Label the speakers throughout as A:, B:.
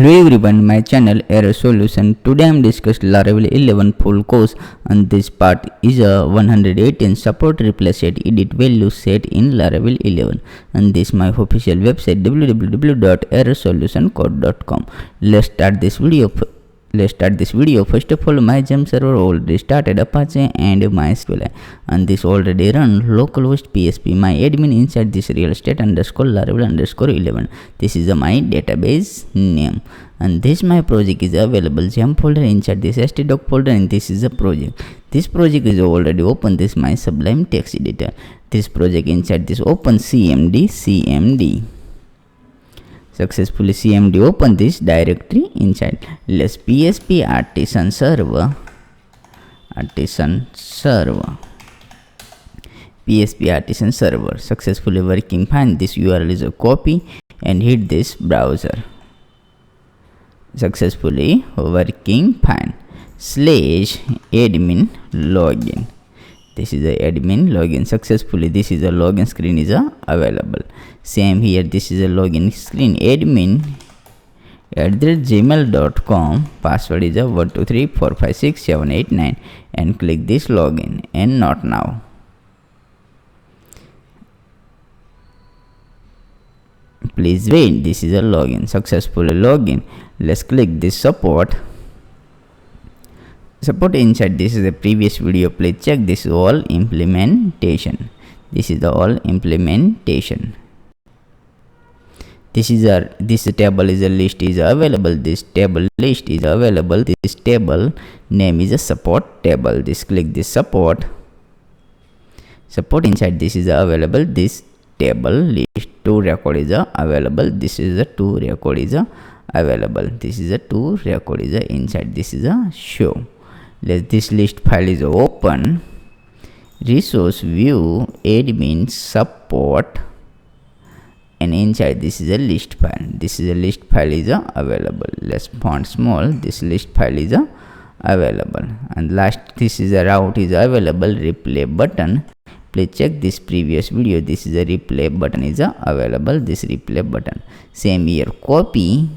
A: Hello everyone, my channel Error Solution. Today I am discussing Laravel 11 full course, and this part is a 118 support replace set edit value set in Laravel 11, and this my official website www.errorsolutioncode.com. Let's start this video. First of all, my gem server already started Apache and MySQL, and this already run localhost PSP. My admin inside this real estate underscore Laravel underscore 11. This is my database name, and this my project is available gem folder inside this htdoc folder, and this is a project. This project is already open. This my Sublime text editor. This project inside this open cmd. Successfully cmd open this directory inside. Let's PSP artisan server PSP artisan server successfully working fine. This URL is a copy and hit this browser. Successfully working fine. /admin login. This is the admin login successfully. This is a login screen is available. Same here, this is a login screen. Admin @gmail.com. Password is 123456789, and click this login and not now. Please wait. This is a login successfully login. Let's click this support inside. This is the previous video. Please check. This is all implementation. This table is a list is available. This table list is available. This table name is a support table. This click this support inside. This is available. This table list 2 record is available. This is a 2 record is available. This is a 2 record is inside. This is a show. This list file is open. Resource view admin support, and inside this is a list file. This is a list file is available. Let's font small. This list file is available, and last this is a route is available. Replay button. Please check this previous video. This is a replay button is available. This replay button. Same here, copy,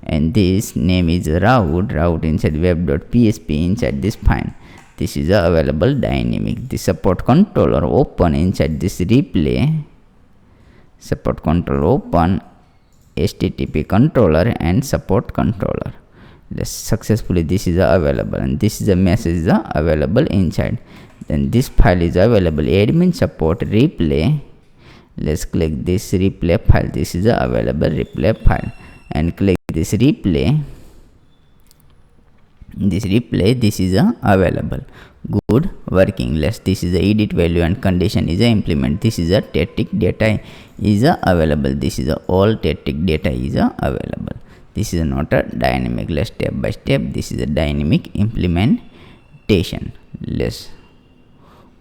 A: and this name is route inside web.php inside this file. This is available dynamic. The support controller open inside this replay. Support controller open HTTP controller and support controller. Let's successfully this is available, and this is a message is available inside. Then this file is available. Admin support replay. Let's click this replay file. This is available replay file, and click this replay. This is available. Good working. This is the edit value and condition is implement. This is a static data is available. This is all static data is available. This is not a dynamic. Let's step by step. This is a dynamic implementation. Let's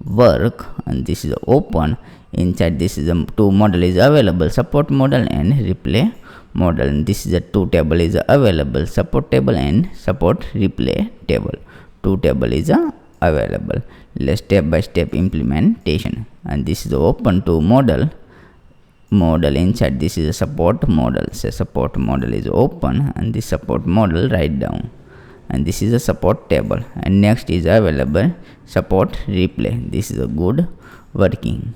A: work, and this is open. Inside this is a 2 model is available. Support model and replay model, and this is a 2 table is available. Support table and support replay table. 2 table is available. Let's step by step implementation, and this is the open 2 model. Inside this is a support model. So support model is open, and this support model write down, and this is a support table, and next is available support replay. This is a good working.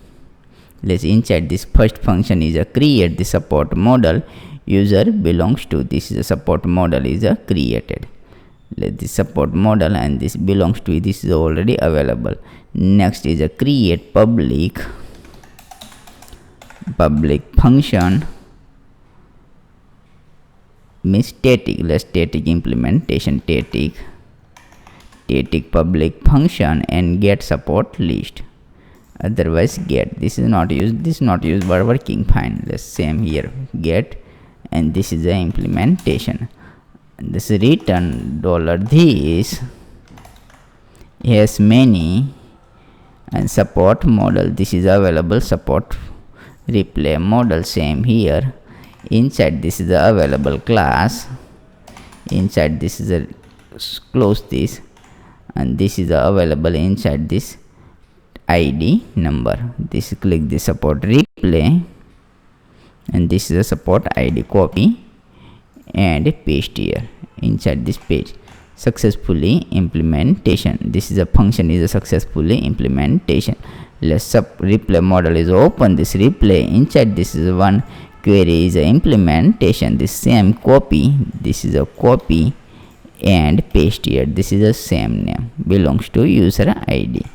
A: Let's inside this first function is a create the support model user belongs to. This is a support model is created. Let this support model and this belongs to. This is already available. Next is a create public function means static. Let's static implementation. Static public function and get support list. Otherwise get. This is not used but working fine. Let's same here get, and this is the implementation. This return $this has many, and support model. This is available support replay model. Same here. Inside this is the available class. Inside this is a close this, and this is available inside this ID number. This click the support replay, and this is a support ID. Copy and paste here inside this page. Successfully implementation. This is a function is a successfully implementation. Let's replay model is open. This replay inside this is one query is a implementation. This same copy. This is a copy and paste here. This is the same name belongs to user ID.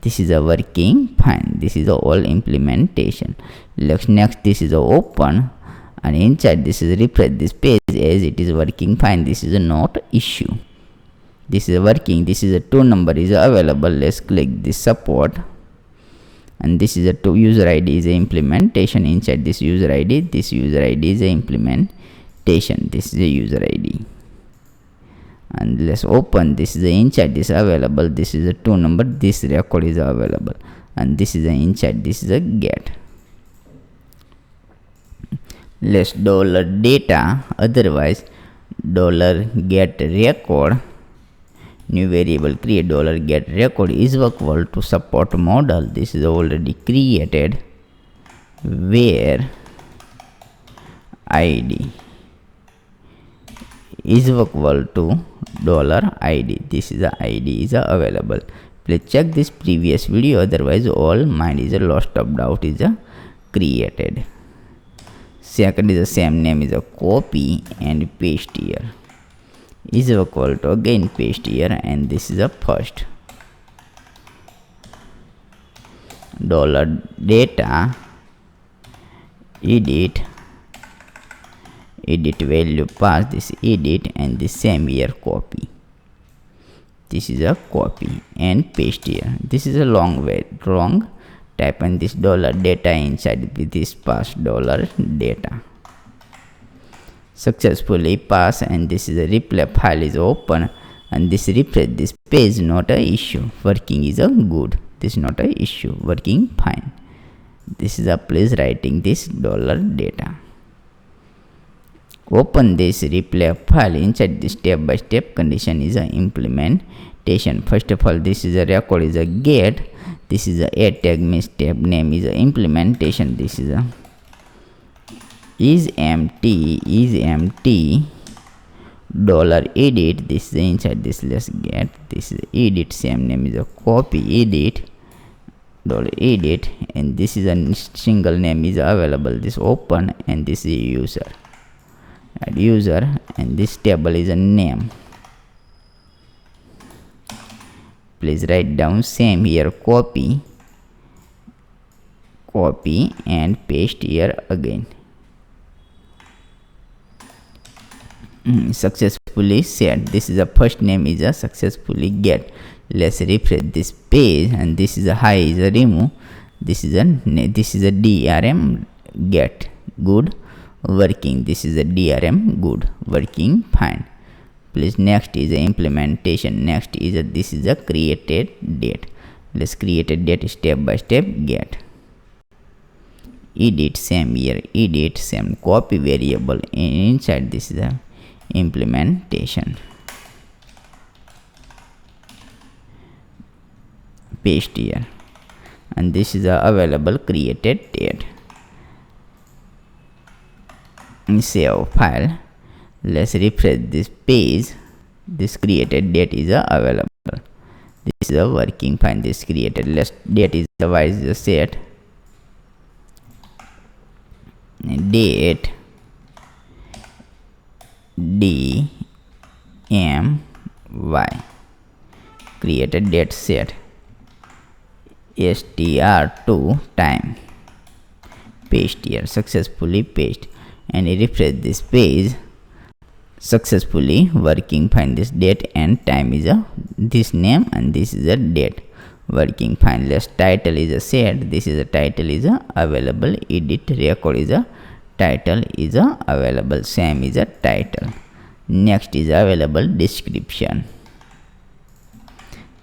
A: This is a working fine. This is a all implementation. Next this is a open, and inside this is refresh this page as it is working fine. This is a not issue. This is working. This is a 2 number is available. Let's click this support, and this is a 2 user ID is a implementation. Inside this user ID is a implementation. This is a user ID, and let's open. This is the inside this available. This is a 2 number. This record is available, and this is the inside. This is a get. Let's $data, otherwise $get record. New variable create $get record is equal to support model. This is already created, where ID is equal to $ID. This is the ID is available. Please check this previous video, otherwise all mind is a lost of doubt is created. Second is the same name is a copy and paste here is equal to again paste here, and this is a first $data edit value pass this edit, and the same here copy. This is a copy and paste here. This is a wrong type, and this $data inside with this pass $data successfully pass, and this is a replay file is open, and this refresh this page not a issue, working is a good. This not a issue, working fine. This is a please writing this $data. Open this replay file. Inside this step by step condition is a implementation. First of all, this is a record is a get. This is a tag means step name is a implementation. This is a is empty $edit. This is inside this. Let's get this is edit, same name is a copy edit $edit, and this is a single name is available. This open, and this is user. Add user, and this table is a name. Please write down same here copy and paste here again. Successfully set. This is the first name is a successfully get. Let's refresh this page, and this is a high is a remove. This is a DRM get good working. This is a DRM good working fine. Please next is a implementation. Next is a this is a created date. Let's create a date step by step. Get edit same here edit same copy variable, and inside this is a implementation. Paste here, and this is a available created date. Save file. Let's refresh this page. This created date is available. This is a working fine. This created last date is the y is set date D M Y created date set str2 time. Paste here, successfully paste, and refresh this page. Successfully working fine. This date and time is a this name, and this is a date working fine. Less title is a set. This is a title is a available. Edit record is a title is a available. Same is a title. Next is available description.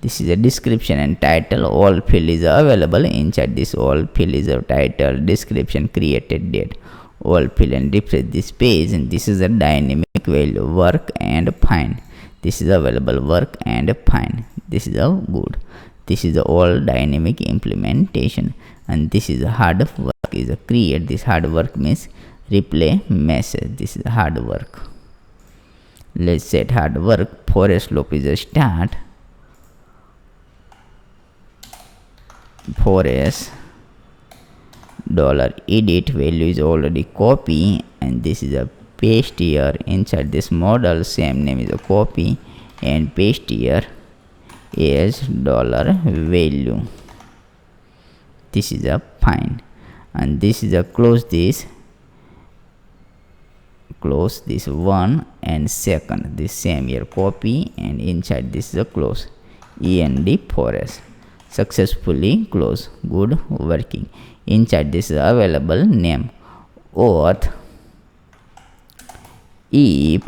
A: This is a description and title. All field is available. Inside this all field is a title, description, created date, all field, and refresh this page, and this is a dynamic value work and fine. This is available work and fine. This is a good. This is a all dynamic implementation, and this is a hard work is a create. This hard work means replay message. This is hard work. Let's set hard work. Forest slope is a start. Forest $edit value is already copy, and this is a paste here inside this model. Same name is a copy and paste here as $value. This is a fine, and this is a close this one, and second this same here copy, and inside this is a close end forest. Successfully close. Good working. Inside this is available name auth if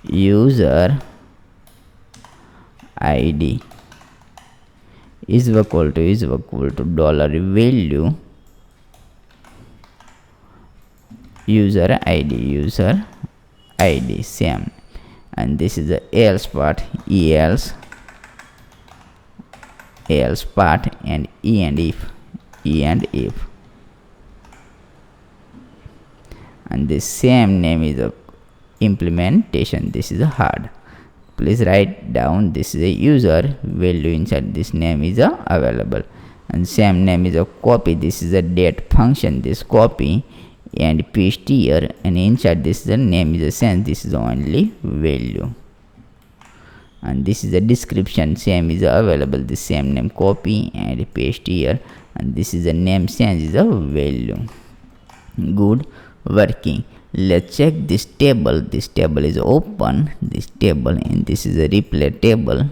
A: user id is equal to $value user id same, and this is the else part else part, and if and the same name is a implementation. This is a hard. Please write down this is a user value inside this name is a available, and same name is a copy. This is a date function, this copy and paste here, and inside this the name is a sense. This is only value, and this is the description. Same is available. The same name copy and paste here, and this is the name sense is a value. Good working. Let's check this table. This table is open, this table, and this is a replay table.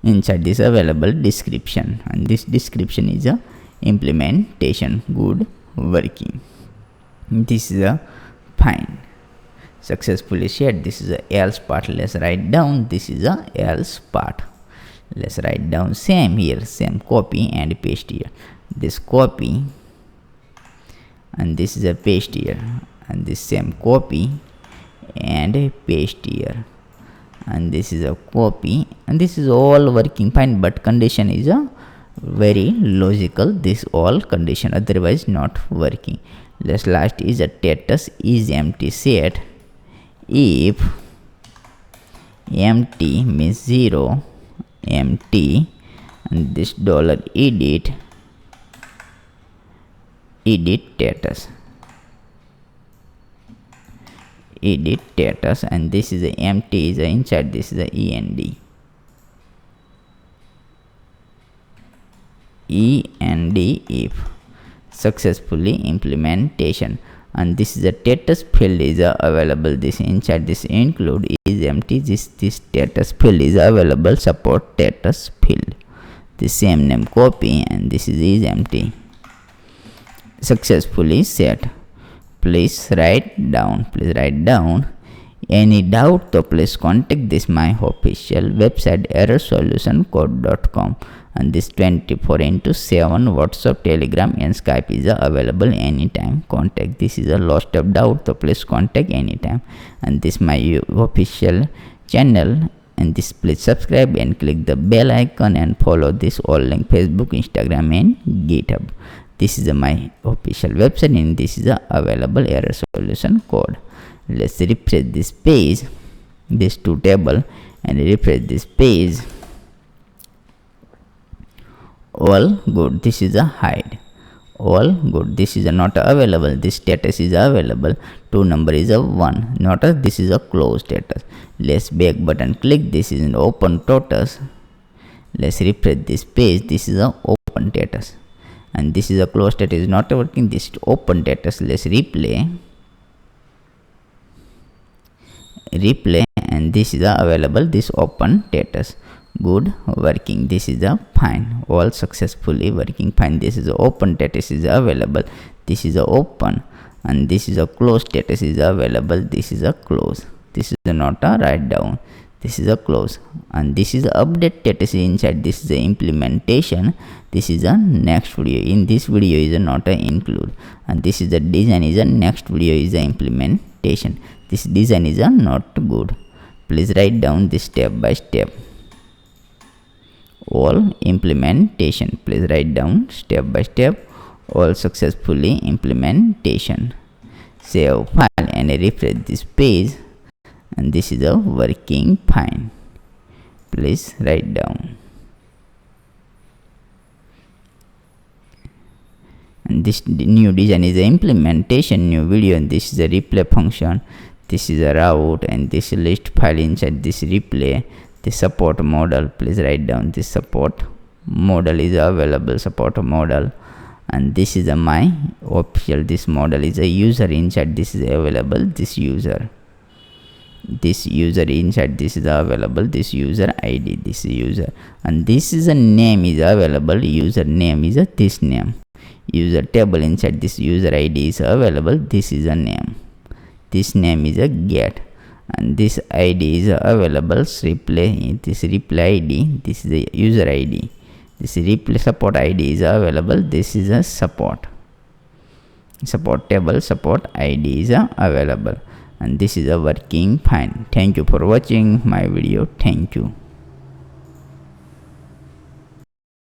A: Inside this available description, and this description is a implementation. Good working. This is a fine. Successfully shared. This is a else part. Let's write down. This is a else part. Let's write down same here, same copy and paste here. This copy, and this is a paste here, and this same copy and paste here, and this is a copy, and this is all working fine, but condition is a very logical. This all condition, otherwise not working. Let's last is a status is empty set if empty means 0 empty, and this $edit status, and this is a empty is a inside this is a end if successfully implementation, and this is a status field is available. This inside this include is empty. This status field is available. Support status field. The same name copy, and this is empty. Successfully set. Please write down. Any doubt, so please contact this my official website errorsolutioncode.com, and this 24/7 WhatsApp, Telegram and Skype is available anytime. Contact. This is a lost of doubt, so please contact anytime. And this my official channel, and this please subscribe and click the bell icon and follow this all link Facebook, Instagram and GitHub. This is my official website, and this is available error solution code. Let's refresh this page, this two table, and refresh this page. All good. This is a hide. All good. This is not available. This status is available. Two number is a 1. Not a, this is a closed status. Let's back button click. This is an open status. Let's refresh this page. This is a open status, and this is a closed status is not working. This open status. Let's replay, and this is available. This open status. Good working. This is a fine. All successfully working fine. This is a open status is available. This is a open, and this is a closed status is available. This is a close. This is not a write down. This is a close, and this is a update status inside. This is the implementation. This is a next video. In this video is a not a include, and this is the design is a next video is the implementation. This design is a not good. Please write down this step by step. All implementation. Please write down step by step. All successfully implementation. save file and refresh this page, and this is a working fine. Please write down. And this new design is the implementation new video, and this is a replay function, this is a route, and this list file inside this replay. The support model, please write down this support model is available, support model, and this is my official, this model is a user inside, this is available, this user inside, this is available, this user ID, this user, and this is a name is available, user name is this name, user table inside this user ID is available, this is a name, this name is a get, and this ID is available, replay, this replay ID, this is the user ID, this replay support ID is available, this is a support table, support ID is available, and this is a working fine. Thank you for watching my video. Thank you.